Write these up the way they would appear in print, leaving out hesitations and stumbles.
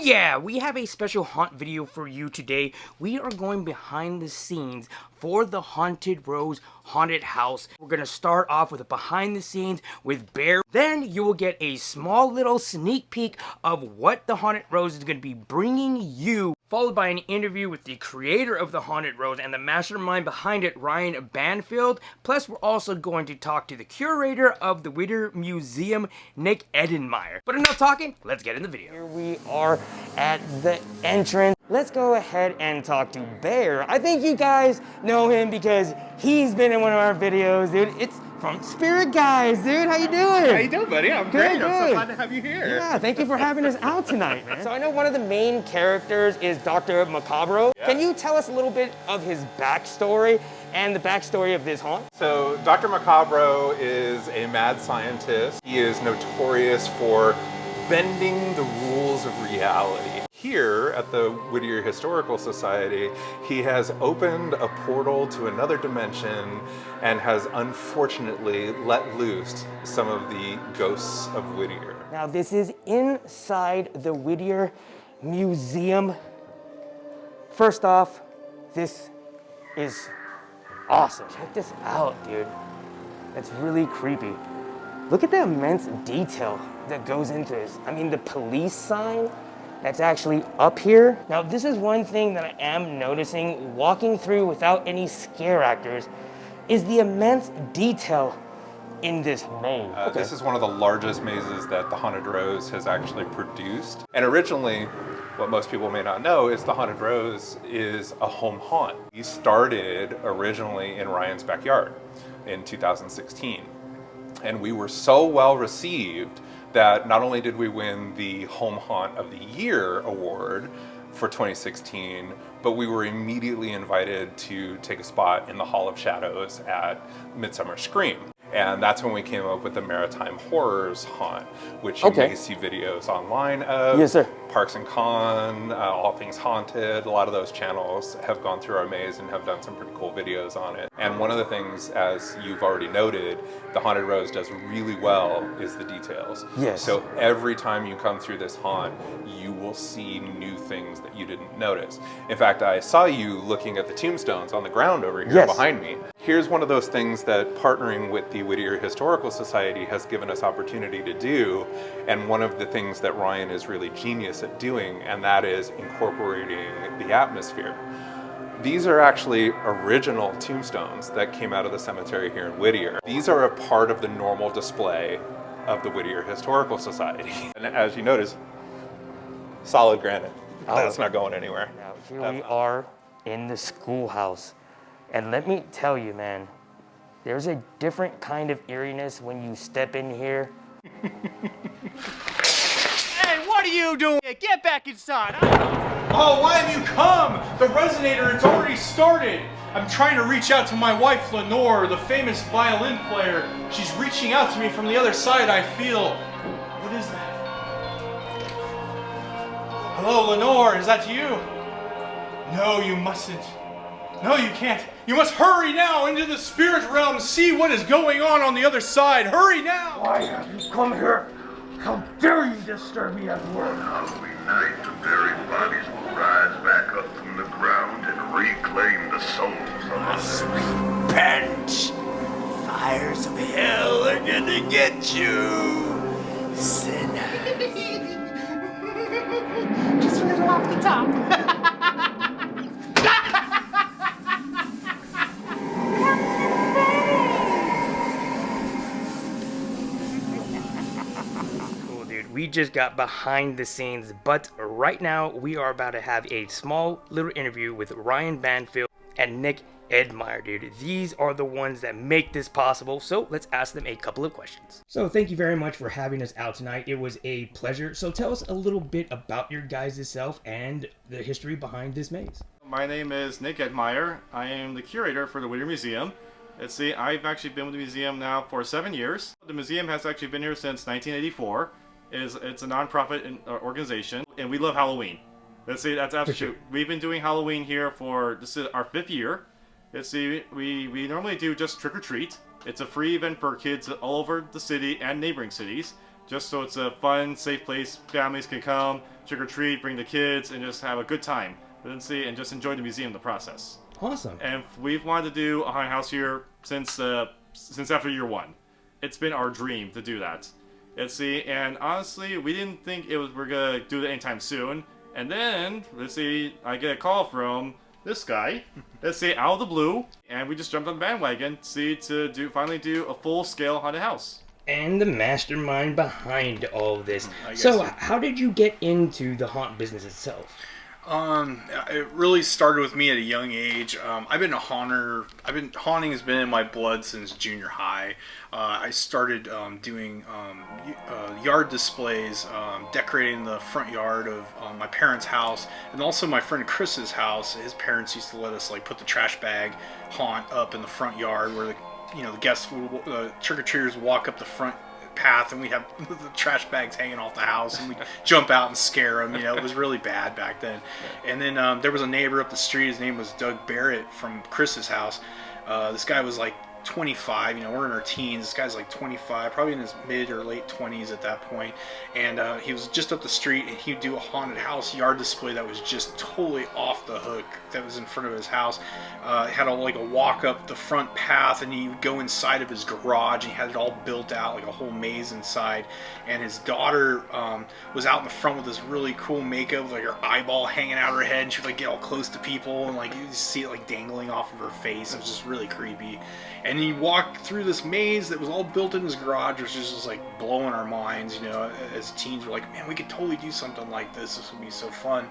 yeah, we have a special haunt video for you today. We are going behind the scenes for the Haunted Rose Haunted House. We're gonna start off with a behind the scenes with Bear. Then you will get a small little sneak peek of what the Haunted Rose is gonna be bringing you, followed by an interview with the creator of the Haunted Rose and the mastermind behind it, Ryan Banfield. Plus, we're also going to talk to the curator of the Whittier Museum, Nick Edenmeyer. But enough talking, let's get in the video. Here we are at the entrance. Let's go ahead and talk to Bear. I think you guys know him because he's been in one of our videos, dude. It's from Spirit Guys, dude. How you doing? How you doing, buddy? I'm great. I'm so glad to have you here. Yeah, thank you for having us out tonight, man. So I know one of the main characters is Dr. Macabro. Yeah. Can you tell us a little bit of his backstory and the backstory of this haunt? So Dr. Macabro is a mad scientist. He is notorious for bending the rules of reality. Here at the Whittier Historical Society, he has opened a portal to another dimension and has unfortunately let loose some of the ghosts of Whittier. Now this is inside the Whittier Museum. First off, this is awesome. Check this out, dude. That's really creepy. Look at the immense detail that goes into this. I mean, the police sign that's actually up here. Now, this is one thing that I am noticing walking through without any scare actors is the immense detail in this maze. This is one of the largest mazes that the Haunted Rose has actually produced. And originally, what most people may not know is the Haunted Rose is a home haunt. We started originally in Ryan's backyard in 2016. And we were so well received that not only did we win the Home Haunt of the Year award for 2016, but we were immediately invited to take a spot in the Hall of Shadows at Midsummer Scream. And that's when we came up with the Maritime Horrors haunt, which you may see videos online of. Yes, sir. Parks and Con, All Things Haunted, a lot of those channels have gone through our maze and have done some pretty cool videos on it. And one of the things, as you've already noted, the Haunted Rose does really well is the details. Yes. So every time you come through this haunt, you will see new things that you didn't notice. In fact, I saw you looking at the tombstones on the ground over here behind me. Here's one of those things that partnering with the Whittier Historical Society has given us opportunity to do, and one of the things that Ryan is really genius at doing, and that is incorporating the atmosphere. These are actually original tombstones that came out of the cemetery here in Whittier. These are a part of the normal display of the Whittier Historical Society. And as you notice, solid granite. That's not going anywhere. Now here we are in the schoolhouse. And let me tell you, man, there's a different kind of eeriness when you step in here. Hey, what are you doing? Get back inside. Oh, why have you come? The resonator, it's already started. I'm trying to reach out to my wife, Lenore, the famous violin player. She's reaching out to me from the other side, I feel. What is that? Hello, Lenore, is that you? No, you mustn't. No, you can't. You must hurry now into the spirit realm, see what is going on the other side. Hurry now! Why have you come here? How dare you disturb me at work? On Halloween night, the buried bodies will rise back up from the ground and reclaim the souls of us. Repent! Fires of hell are gonna get you, sinner. Just a little off the top. We just got behind the scenes, but right now we are about to have a small little interview with Ryan Banfield and Nick Edenmeyer, dude. These are the ones that make this possible, so let's ask them a couple of questions. So thank you very much for having us out tonight. It was a pleasure. So tell us a little bit about your guys' self and the history behind this maze. My name is Nick Edenmeyer. I am the curator for the Whittier Museum. Let's see, I've actually been with the museum now for 7 years. The museum has actually been here since 1984. It's a non-profit organization, and we love Halloween. Let's see, that's absolutely true. We've been doing Halloween here for, this is our 5th year. Let's see, we normally do just trick or treat. It's a free event for kids all over the city and neighboring cities. just so it's a fun, safe place. Families can come, trick or treat, bring the kids, and just have a good time. And just enjoy the museum in the process. Awesome. And we've wanted to do a haunted house here since after year 1. It's been our dream to do that. And honestly, we didn't think we're gonna do it anytime soon. And then, I get a call from this guy, out of the blue, and we just jumped on the bandwagon, to finally do a full-scale haunted house. And the mastermind behind all of this. So, how did you get into the haunt business itself? It really started with me at a young age. I've been a haunter. Haunting has been in my blood since junior high. I started doing yard displays, decorating the front yard of my parents' house, and also my friend Chris's house. His parents used to let us put the trash bag haunt up in the front yard where the guests would, trick-or-treaters would walk up the front path, and we'd have the trash bags hanging off the house, and we'd jump out and scare them. It was really bad back then. And then there was a neighbor up the street. His name was Doug Barrett from Chris's house. This guy was 25, we're in our teens. This guy's 25, probably in his mid or late 20s at that point. And he was just up the street, and he'd do a haunted house yard display that was just totally off the hook. That was in front of his house. It had a walk up the front path, and you would go inside of his garage, and he had it all built out, a whole maze inside. And his daughter was out in the front with this really cool makeup, with her eyeball hanging out of her head, and she would get all close to people, and you see it dangling off of her face. It was just really creepy. And he walked through this maze that was all built in his garage, which was just blowing our minds, as teens. We're man, we could totally do something like this. This would be so fun.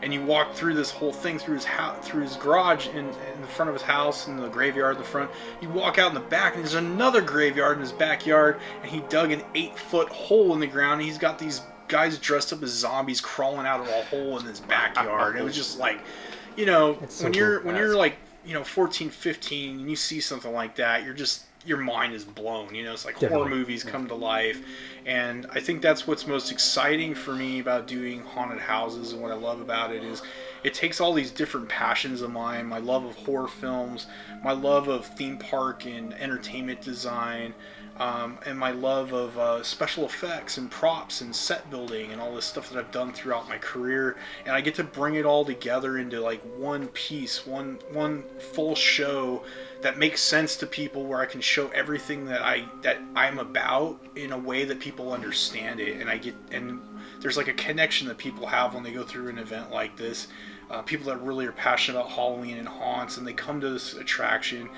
And you walk through this whole thing through his garage in the front of his house, in the graveyard in the front. You walk out in the back, and there's another graveyard in his backyard, and he dug an 8-foot hole in the ground. And he's got these guys dressed up as zombies crawling out of a hole in his backyard. It was just when you're 14, 15, and you see something like that, your mind is blown. It's horror movies come to life. And I think that's what's most exciting for me about doing haunted houses, and what I love about it is it takes all these different passions of mine, my love of horror films, my love of theme park and entertainment design, and my love of special effects and props and set building and all this stuff that I've done throughout my career, and I get to bring it all together into one piece, one full show that makes sense to people, where I can show everything that I'm about in a way that people understand it, and there's a connection that people have when they go through an event like this. People that really are passionate about Halloween and haunts, and they come to this attraction,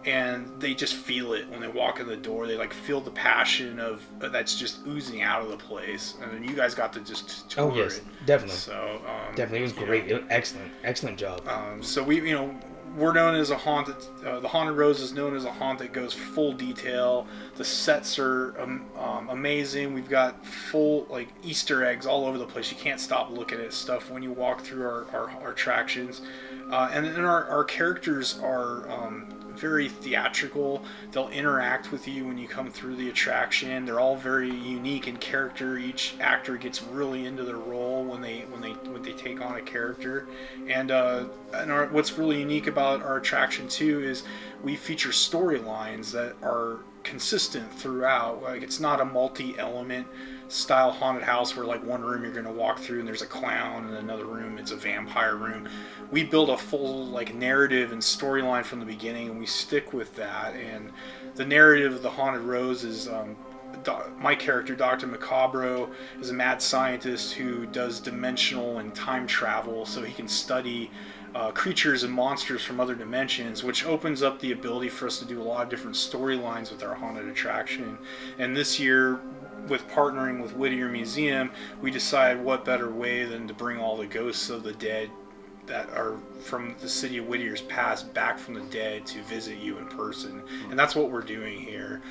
and they just feel it when they walk in the door. They feel the passion of that's just oozing out of the place. I mean, you guys got to just tour Oh yes, it. definitely. So definitely, it was great. It was excellent job. So we're known as a haunt that, the Haunted Rose is known as a haunt that goes full detail. The sets are amazing. We've got full Easter eggs all over the place. You can't stop looking at stuff when you walk through our attractions. And then our characters are very theatrical. They'll interact with you when you come through the attraction. They're all very unique in character. Each actor gets really into their role when they take on a character. And what's really unique about our attraction too is we feature storylines that are consistent throughout. It's not a multi-element style haunted house where one room you're going to walk through and there's a clown, and another room it's a vampire room. We build a full narrative and storyline from the beginning, and we stick with that. And the narrative of the Haunted Rose is my character, Dr. Macabro, is a mad scientist who does dimensional and time travel so he can study creatures and monsters from other dimensions, which opens up the ability for us to do a lot of different storylines with our haunted attraction. And this year, with partnering with Whittier Museum, we decided what better way than to bring all the ghosts of the dead that are from the city of Whittier's past back from the dead to visit you in person. And that's what we're doing here.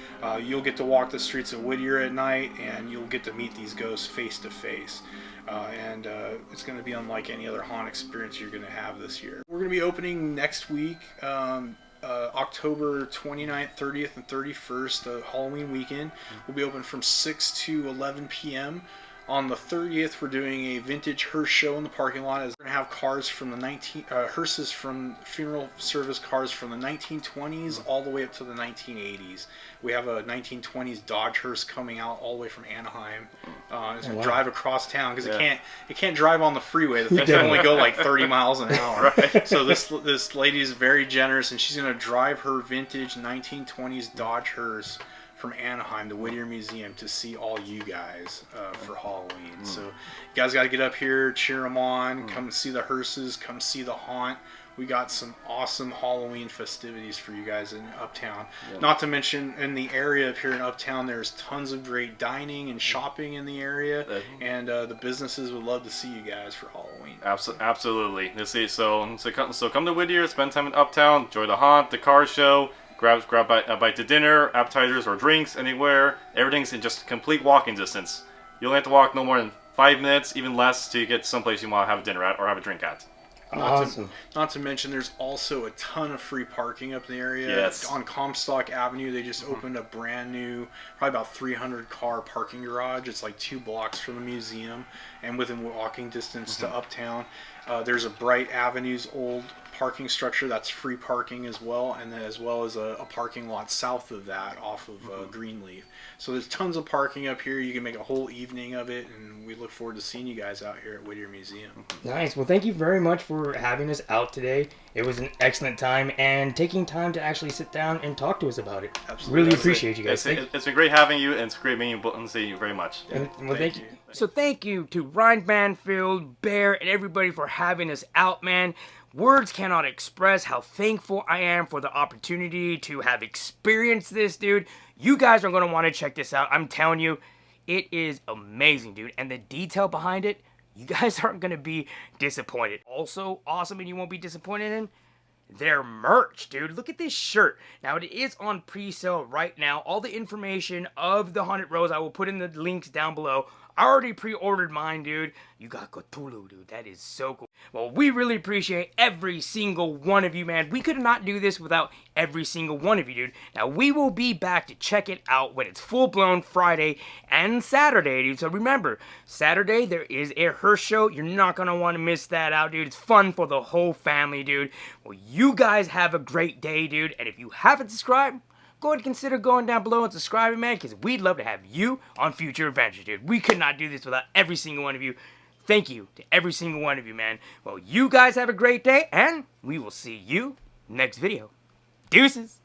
You'll get to walk the streets of Whittier at night, and you'll get to meet these ghosts face to face. And it's going to be unlike any other haunt experience you're going to have this year. We're going to be opening next week, October 29th, 30th, and 31st, Halloween weekend. We'll be open from 6 to 11 p.m. On the 30th, we're doing a vintage hearse show in the parking lot. We're going to have cars from the hearses from funeral service cars from the 1920s all the way up to the 1980s. We have a 1920s Dodge hearse coming out all the way from Anaheim. It's going to drive across town because it can't drive on the freeway. The thing can only go like 30 miles an hour. Right. So this lady is very generous, and she's going to drive her vintage 1920s Dodge hearse from Anaheim to Whittier Museum to see all you guys for Halloween. So you guys got to get up here, cheer them on, come see the hearses, come see the haunt. We got some awesome Halloween festivities for you guys in Uptown. Yeah. Not to mention, in the area up here in Uptown, there's tons of great dining and shopping in the area, and the businesses would love to see you guys for Halloween. Absolutely. Let's see. So come to Whittier, spend time in Uptown, enjoy the haunt, the car show. Grab a bite to dinner, appetizers or drinks, anywhere. Everything's in just complete walking distance. You only have to walk no more than 5 minutes, even less, to get someplace you want to have a dinner at or have a drink at. Awesome. Not to mention, there's also a ton of free parking up in the area. Yes. On Comstock Avenue, they just opened a brand new, probably about 300 car parking garage. It's like 2 blocks from the museum and within walking distance to Uptown. There's a Bright Avenue's old parking structure that's free parking as well, and then as well as a parking lot south of that off of Greenleaf. So there's tons of parking up here. You can make a whole evening of it, and we look forward to seeing you guys out here at Whittier Museum. Nice. Well, thank you very much for having us out today. It was an excellent time, and taking time to actually sit down and talk to us about it. Absolutely. Really appreciate you guys. It's been great having you, and it's great meeting you and seeing you very much. Well, thank you. So thank you to Ryan Banfield, Bear, and everybody for having us out, man. Words cannot express how thankful I am for the opportunity to have experienced this, dude. You guys are going to want to check this out. I'm telling you, it is amazing, dude. And the detail behind it, you guys aren't going to be disappointed. Also awesome, and you won't be disappointed in their merch, dude. Look at this shirt. Now, it is on pre-sale right now. All the information of the Haunted Rose, I will put in the links down below. I already pre-ordered mine, dude. You got Cthulhu, dude. That is so cool. Well, we really appreciate every single one of you, man. We could not do this without every single one of you, dude. Now, we will be back to check it out when it's full-blown Friday and Saturday, dude. So remember, Saturday, there is a hearse show. You're not going to want to miss that out, dude. It's fun for the whole family, dude. Well, you guys have a great day, dude. And if you haven't subscribed, go ahead and consider going down below and subscribing, man, because we'd love to have you on future adventures, dude. We could not do this without every single one of you. Thank you to every single one of you, man. Well, you guys have a great day, and we will see you next video. Deuces.